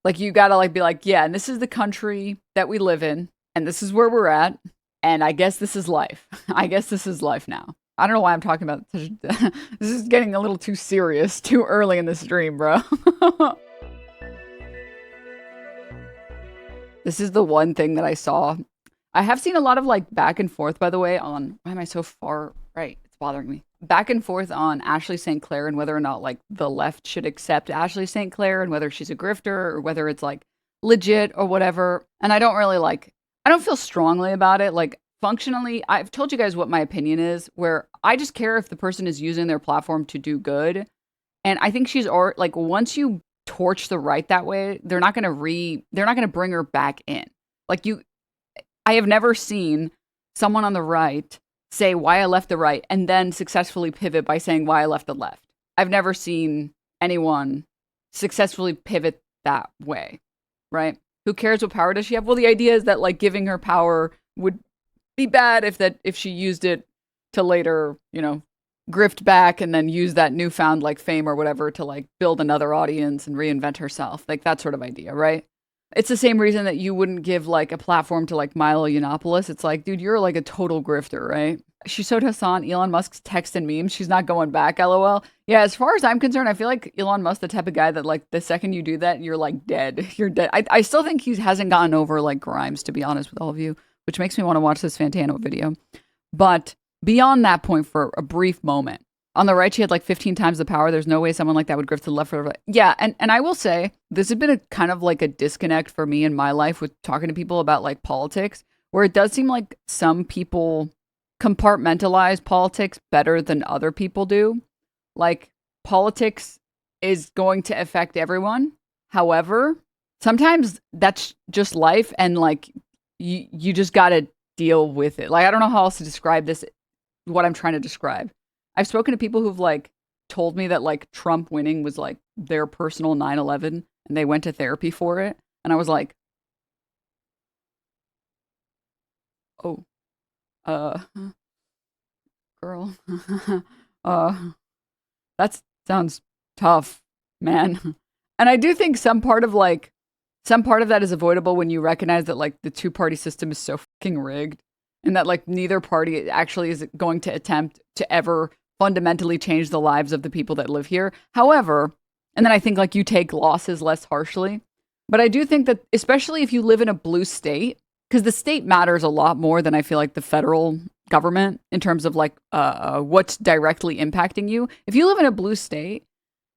Like you gotta like be like, yeah, and this is the country that we live in, and this is where we're at, and I guess this is life. I guess this is life now. I don't know why I'm talking about this. This is getting a little too serious, too early in the stream, bro. This is the one thing that I saw. I have seen a lot of like back and forth, by the way, on why am I so far right? It's bothering me. Back and forth on Ashley St. Clair and whether or not like the left should accept Ashley St. Clair and whether she's a grifter or whether it's like legit or whatever. And I don't really like, I don't feel strongly about it. Like functionally, I've told you guys what my opinion is, where I just care if the person is using their platform to do good. And I think she's or like once you torch the right that way, they're not gonna bring her back in. Like you I have never seen someone on the right say why I left the right and then successfully pivot by saying why I left the left. I've never seen anyone successfully pivot that way, right? Who cares what power does she have? Well, the idea is that like giving her power would be bad if she used it to later, grift back and then use that newfound like fame or whatever to like build another audience and reinvent herself. Like that sort of idea, right? It's the same reason that you wouldn't give like a platform to like Milo Yiannopoulos. It's like, dude, you're like a total grifter, right? She showed Hassan Elon Musk's text and memes. She's not going back, lol. Yeah, as far as I'm concerned, I feel like Elon Musk the type of guy that like the second you do that, you're like dead. You're dead. I still think he hasn't gotten over like Grimes, to be honest with all of you, which makes me want to watch this Fantano video. But beyond that point for a brief moment, on the right, she had like 15 times the power. There's no way someone like that would grift to the left or right. Yeah, and I will say, this has been a kind of like a disconnect for me in my life with talking to people about like politics, where it does seem like some people compartmentalize politics better than other people do. Like, politics is going to affect everyone. However, sometimes that's just life, and like, you just gotta deal with it. Like, I don't know how else to describe this, what I'm trying to describe. I've spoken to people who've like told me that like Trump winning was like their personal 9/11 and they went to therapy for it. And I was like, oh, uh, girl, uh, that sounds tough, man. And I do think some part of that is avoidable when you recognize that like the two-party system is so fucking rigged and that like neither party actually is going to attempt to ever fundamentally change the lives of the people that live here. However, and then I think like you take losses less harshly. But I do think that especially if you live in a blue state, because the state matters a lot more than I feel like the federal government in terms of like what's directly impacting you. If you live in a blue state,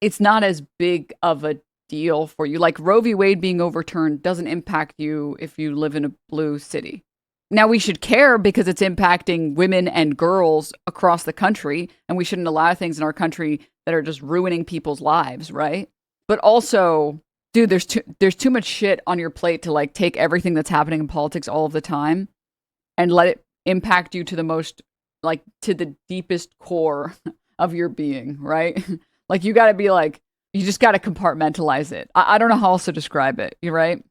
it's not as big of a deal for you. Like Roe v. Wade being overturned doesn't impact you if you live in a blue city. Now, we should care because it's impacting women and girls across the country, and we shouldn't allow things in our country that are just ruining people's lives, right? But also, dude, there's too much shit on your plate to like take everything that's happening in politics all of the time and let it impact you to the most, like, to the deepest core of your being, right? Like, you gotta be like, you just gotta compartmentalize it. I don't know how else to describe it, you're right?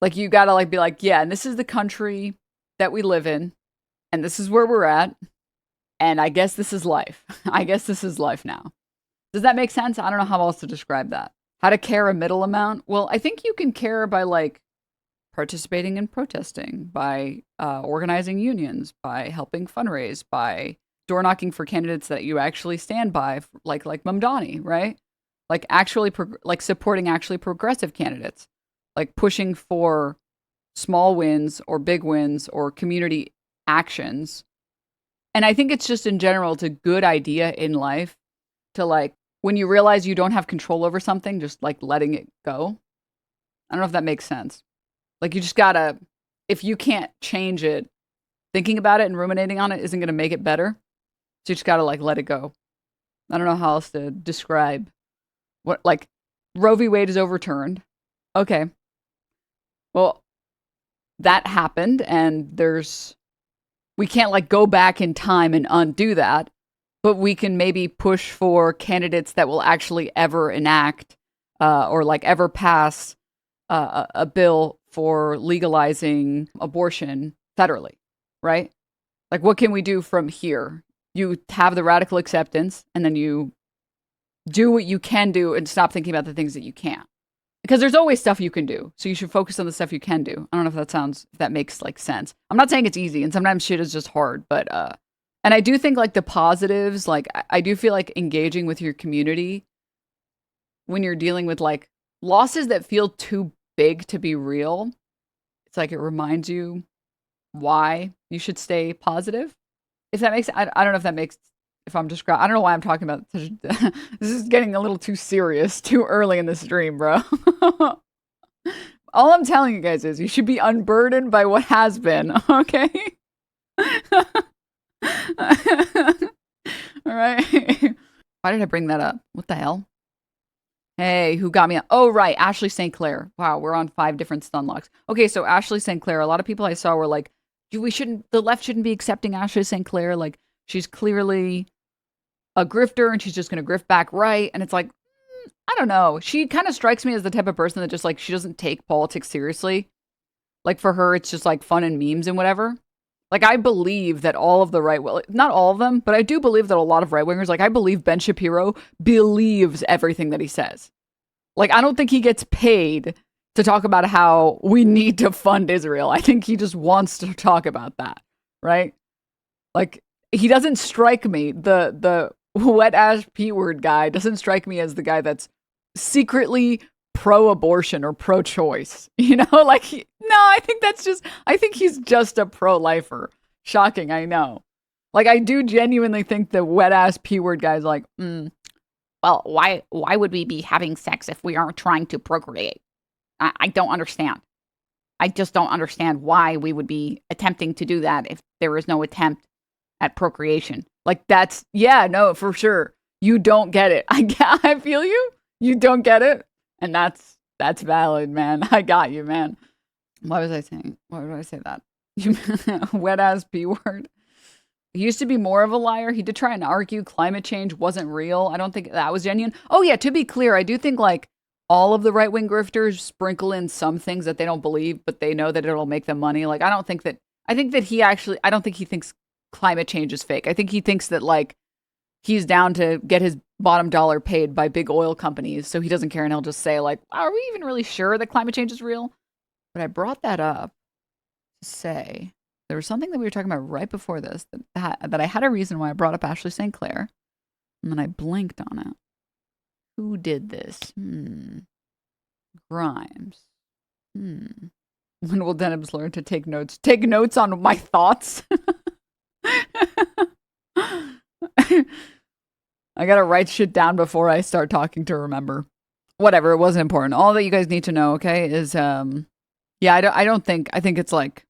Like, you gotta like be like, yeah, and this is the country that we live in, and this is where we're at, and I guess this is life. I guess this is life now. Does that make sense? I don't know how else to describe that. How to care a middle amount? Well, I think you can care by like participating in protesting, by organizing unions, by helping fundraise, by door knocking for candidates that you actually stand by, like Mamdani, right? Like actually like supporting actually progressive candidates, like pushing for small wins or big wins or community actions. And I think it's just in general, it's a good idea in life to like, when you realize you don't have control over something, just like letting it go. I don't know if that makes sense. Like you just gotta, if you can't change it, thinking about it and ruminating on it isn't gonna make it better. So you just gotta like let it go. I don't know how else to describe what, like, Roe v. Wade is overturned. Okay. Well, that happened, and we can't like go back in time and undo that, but we can maybe push for candidates that will actually ever enact or like ever pass a bill for legalizing abortion federally, right? Like, what can we do from here? You have the radical acceptance, and then you do what you can do and stop thinking about the things that you can't. because there's always stuff you can do. So you should focus on the stuff you can do. I don't know if that makes like sense. I'm not saying it's easy, and sometimes shit is just hard, but and I do think like the positives, like I do feel like engaging with your community when you're dealing with like losses that feel too big to be real. It's like it reminds you why you should stay positive. If that makes, I don't know if that makes, if I'm describing, I don't know why I'm talking about such this is getting a little too serious too early in the stream, bro. All I'm telling you guys is you should be unburdened by what has been, okay? All right. Why did I bring that up? What the hell? Hey, who got me? Oh, right. Ashley St. Clair. Wow, we're on 5 different stun locks. Okay, so Ashley St. Clair, a lot of people I saw were like, the left shouldn't be accepting Ashley St. Clair. Like, she's clearly a grifter and she's just going to grift back right. And it's like, I don't know. She kind of strikes me as the type of person that just like, she doesn't take politics seriously. Like, for her, it's just like fun and memes and whatever. Like, I believe that all of the well, not all of them, but I do believe that a lot of right wingers, like, I believe Ben Shapiro believes everything that he says. Like, I don't think he gets paid to talk about how we need to fund Israel. I think he just wants to talk about that, right? Like, he doesn't strike me, the wet ass P word guy doesn't strike me as the guy that's secretly pro-abortion or pro-choice. You know, like, no, I think he's just a pro-lifer. Shocking, I know. Like, I do genuinely think the wet ass P word guy's like, well, why would we be having sex if we aren't trying to procreate? I don't understand. I just don't understand why we would be attempting to do that if there is no attempt at procreation. Like, yeah, no, for sure. You don't get it. I feel you. You don't get it. And that's valid, man. I got you, man. Why was I saying? Why did I say that? Wet ass P word. He used to be more of a liar. He did try and argue climate change wasn't real. I don't think that was genuine. Oh, yeah, to be clear, I do think, like, all of the right-wing grifters sprinkle in some things that they don't believe, but they know that it'll make them money. Like, I don't think that he thinks climate change is fake. I think he thinks that, like, he's down to get his bottom dollar paid by big oil companies, so he doesn't care, and he'll just say, like, are we even really sure that climate change is real? But I brought that up to say there was something that we were talking about right before this that I had a reason why I brought up Ashley St. Clair, and then I blinked on it. Who did this? Grimes. When will Denims learn to take notes? Take notes on my thoughts? I gotta write shit down before I start talking to remember. Whatever, it wasn't important. All that you guys need to know, okay, is yeah, I think it's like,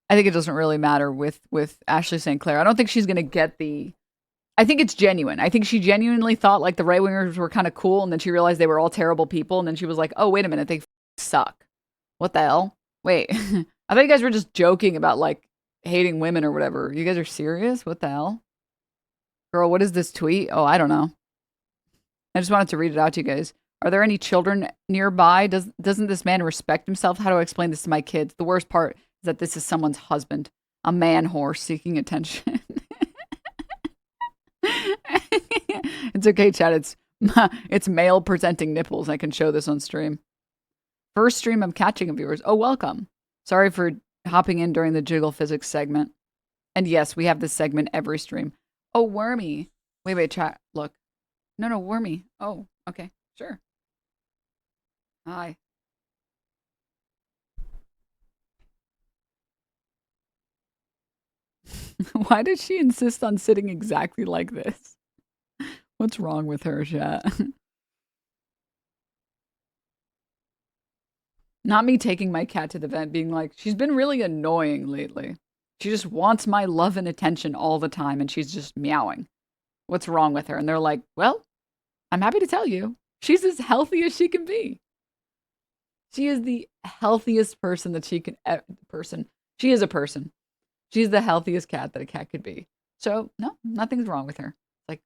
I think it doesn't really matter with Ashley St. Clair. I don't think she's gonna get I think it's genuine. I think she genuinely thought like the right wingers were kind of cool, and then she realized they were all terrible people, and then she was like, oh, wait a minute, they suck. What the hell? Wait, I thought you guys were just joking about like hating women or whatever. You guys are serious? What the hell? Girl, what is this tweet? Oh, I don't know. I just wanted to read it out to you guys. Are there any children nearby? Doesn't this man respect himself? How do I explain this to my kids? The worst part is that this is someone's husband, a man horse seeking attention. It's okay, Chad. It's male presenting nipples. I can show this on stream. First stream I'm catching of yours. Oh, welcome. Sorry for hopping in during the jiggle physics segment. And yes, we have this segment every stream. Oh, Wormy. Wait, chat. Look. No, Wormy. Oh, okay. Sure. Hi. Why did she insist on sitting exactly like this? What's wrong with her, chat? Not me taking my cat to the vet being like, she's been really annoying lately. She just wants my love and attention all the time, and she's just meowing. What's wrong with her? And they're like, well, I'm happy to tell you, she's as healthy as she can be. She is the healthiest person that she can She is a person. She's the healthiest cat that a cat could be. So, no, nothing's wrong with her. Like,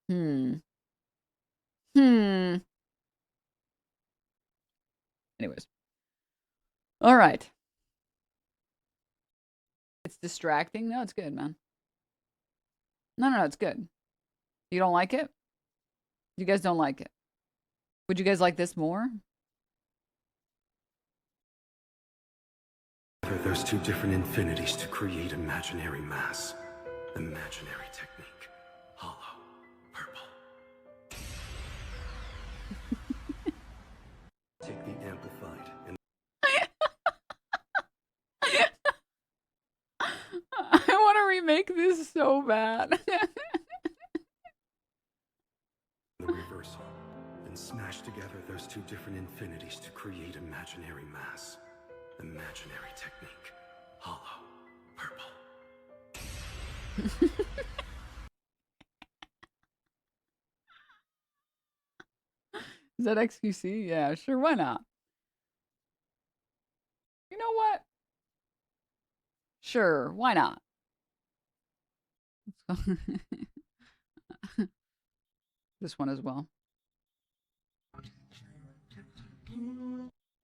hmm. Anyways. All right. It's distracting. No, it's good, man. No, it's good. You don't like it? You guys don't like it. Would you guys like this more? There's two different infinities to create imaginary mass. Imaginary technique. Hollow. Purple. Take the amplified and I want to remake this so bad. the reversal. Then smash together those two different infinities to create imaginary mass. Imaginary technique. Hollow. Purple. Is that XQC? Yeah, sure. Why not? You know what? Sure. Why not? This one as well.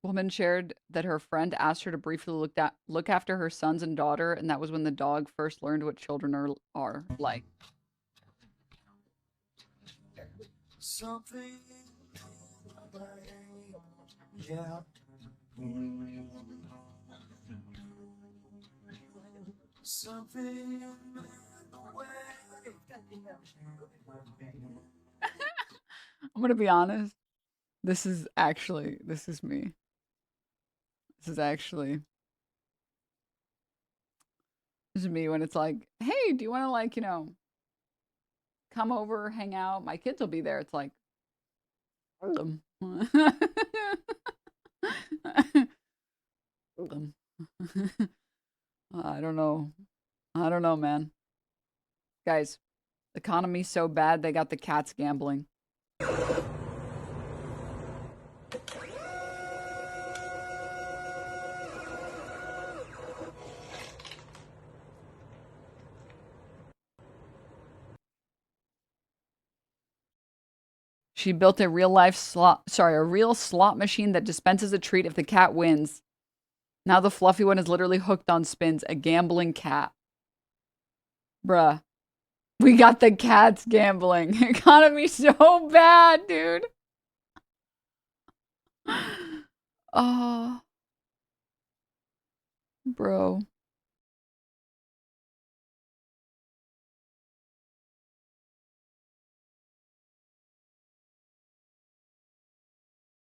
Woman shared that her friend asked her to briefly look after her sons and daughter, and that was when the dog first learned what children are like. Something, yeah. Something. I'm gonna be honest. This is me. This is me when it's like, hey, do you want to like, come over, hang out? My kids will be there. It's like, them. I don't know. I don't know, man. Guys, the economy's so bad they got the cats gambling. She built a real slot machine that dispenses a treat if the cat wins. Now the fluffy one is literally hooked on spins, a gambling cat. Bruh. We got the cats gambling. Economy so bad, dude. Oh. Bro.